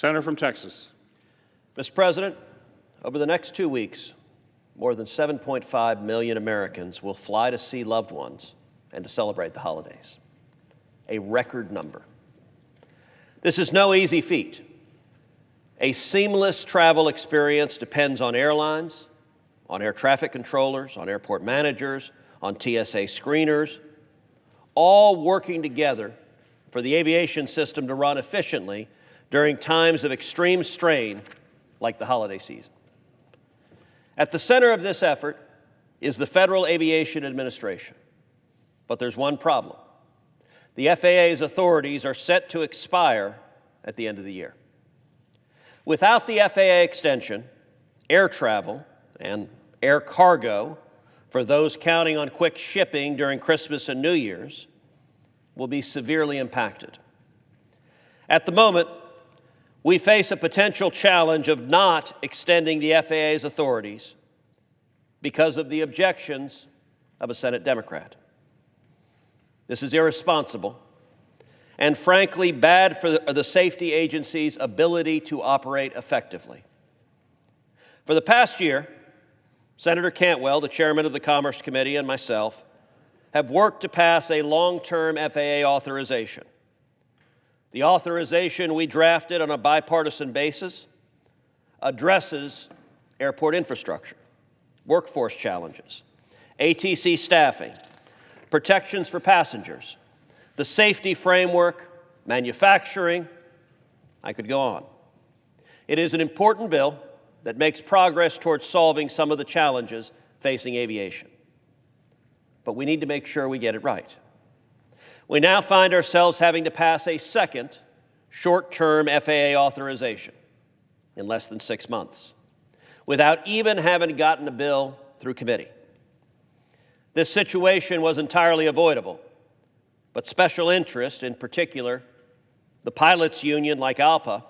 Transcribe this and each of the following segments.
Senator from Texas. Mr. President, over the next 2 weeks, more than 7.5 million Americans will fly to see loved ones and to celebrate the holidays. A record number. This is no easy feat. A seamless travel experience depends on airlines, on air traffic controllers, on airport managers, on TSA screeners, all working together for the aviation system to run efficiently during times of extreme strain like the holiday season. At the center of this effort is the Federal Aviation Administration. But there's one problem. The FAA's authorities are set to expire at the end of the year. Without the FAA extension, air travel and air cargo for those counting on quick shipping during Christmas and New Year's will be severely impacted. At the moment, we face a potential challenge of not extending the FAA's authorities because of the objections of a Senate Democrat. This is irresponsible and, frankly, bad for the safety agency's ability to operate effectively. For the past year, Senator Cantwell, the chairman of the Commerce Committee, and myself have worked to pass a long-term FAA authorization. The authorization we drafted on a bipartisan basis addresses airport infrastructure, workforce challenges, ATC staffing, protections for passengers, the safety framework, manufacturing. I could go on. It is an important bill that makes progress towards solving some of the challenges facing aviation. But we need to make sure we get it right. We now find ourselves having to pass a second short-term FAA authorization in less than 6 months, without even having gotten a bill through committee. This situation was entirely avoidable, but special interest, in particular, the pilots' union like ALPA,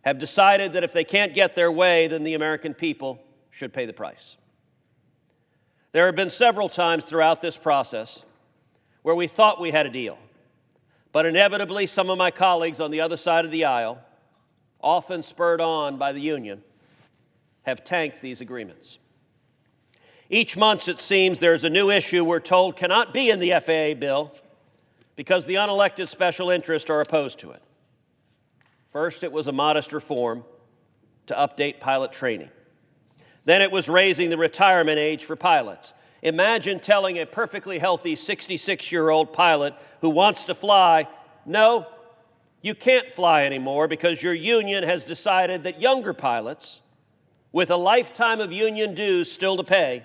have decided that if they can't get their way, then the American people should pay the price. There have been several times throughout this process where we thought we had a deal, but inevitably some of my colleagues on the other side of the aisle, often spurred on by the union, have tanked these agreements. Each month, it seems, there's a new issue we're told cannot be in the FAA bill because the unelected special interests are opposed to it. First, it was a modest reform to update pilot training. Then it was raising the retirement age for pilots. Imagine telling a perfectly healthy 66-year-old pilot who wants to fly, no, you can't fly anymore because your union has decided that younger pilots, with a lifetime of union dues still to pay,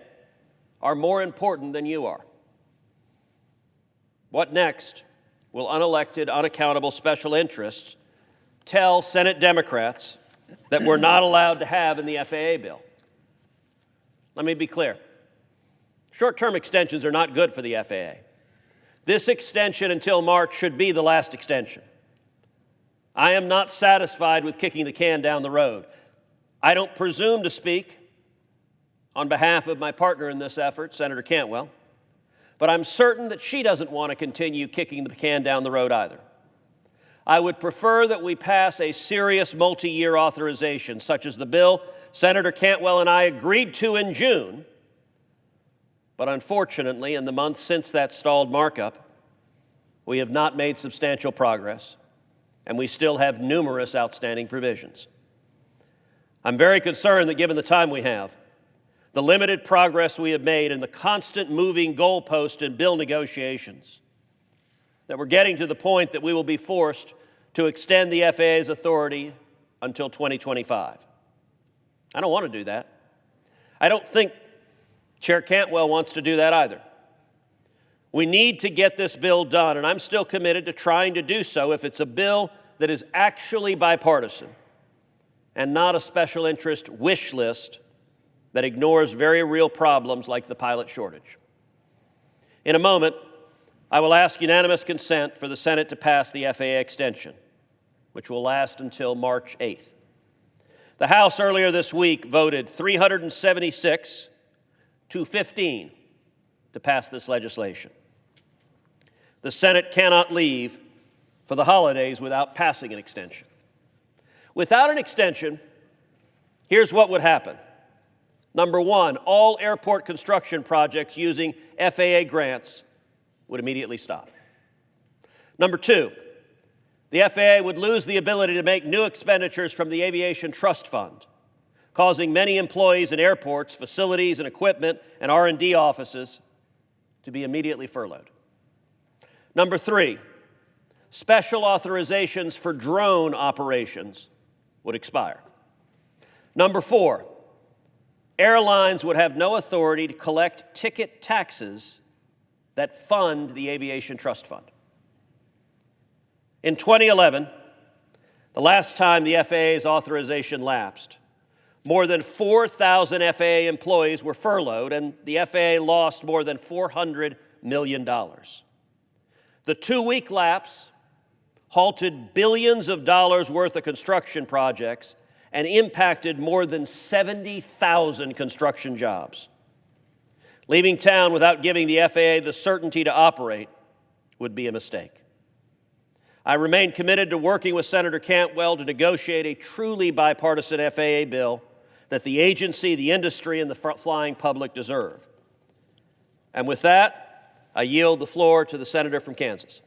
are more important than you are. What next will unelected, unaccountable special interests tell Senate Democrats that we're not allowed to have in the FAA bill? Let me be clear. Short-term extensions are not good for the FAA. This extension until March should be the last extension. I am not satisfied with kicking the can down the road. I don't presume to speak on behalf of my partner in this effort, Senator Cantwell, but I'm certain that she doesn't want to continue kicking the can down the road either. I would prefer that we pass a serious multi-year authorization, such as the bill Senator Cantwell and I agreed to in June. But unfortunately, in the months since that stalled markup, we have not made substantial progress, and we still have numerous outstanding provisions. I'm very concerned that given the time we have, the limited progress we have made, and the constant moving goalpost in bill negotiations, that we're getting to the point that we will be forced to extend the FAA's authority until 2025. I don't want to do that. I don't think Chair Cantwell wants to do that either. We need to get this bill done, and I'm still committed to trying to do so if it's a bill that is actually bipartisan and not a special interest wish list that ignores very real problems like the pilot shortage. In a moment, I will ask unanimous consent for the Senate to pass the FAA extension, which will last until March 8th. The House earlier this week voted 376 to 15 to pass this legislation. The Senate cannot leave for the holidays without passing an extension. Without an extension, here's what would happen. Number one, all airport construction projects using FAA grants would immediately stop. Number two, the FAA would lose the ability to make new expenditures from the Aviation Trust Fund, causing many employees in airports, facilities and equipment, and R&D offices to be immediately furloughed. Number three, special authorizations for drone operations would expire. Number four, airlines would have no authority to collect ticket taxes that fund the Aviation Trust Fund. In 2011, the last time the FAA's authorization lapsed, more than 4,000 FAA employees were furloughed, and the FAA lost more than $400 million. The 2-week lapse halted billions of dollars worth of construction projects and impacted more than 70,000 construction jobs. Leaving town without giving the FAA the certainty to operate would be a mistake. I remain committed to working with Senator Cantwell to negotiate a truly bipartisan FAA bill that the agency, the industry, and the flying public deserve. And with that, I yield the floor to the senator from Kansas.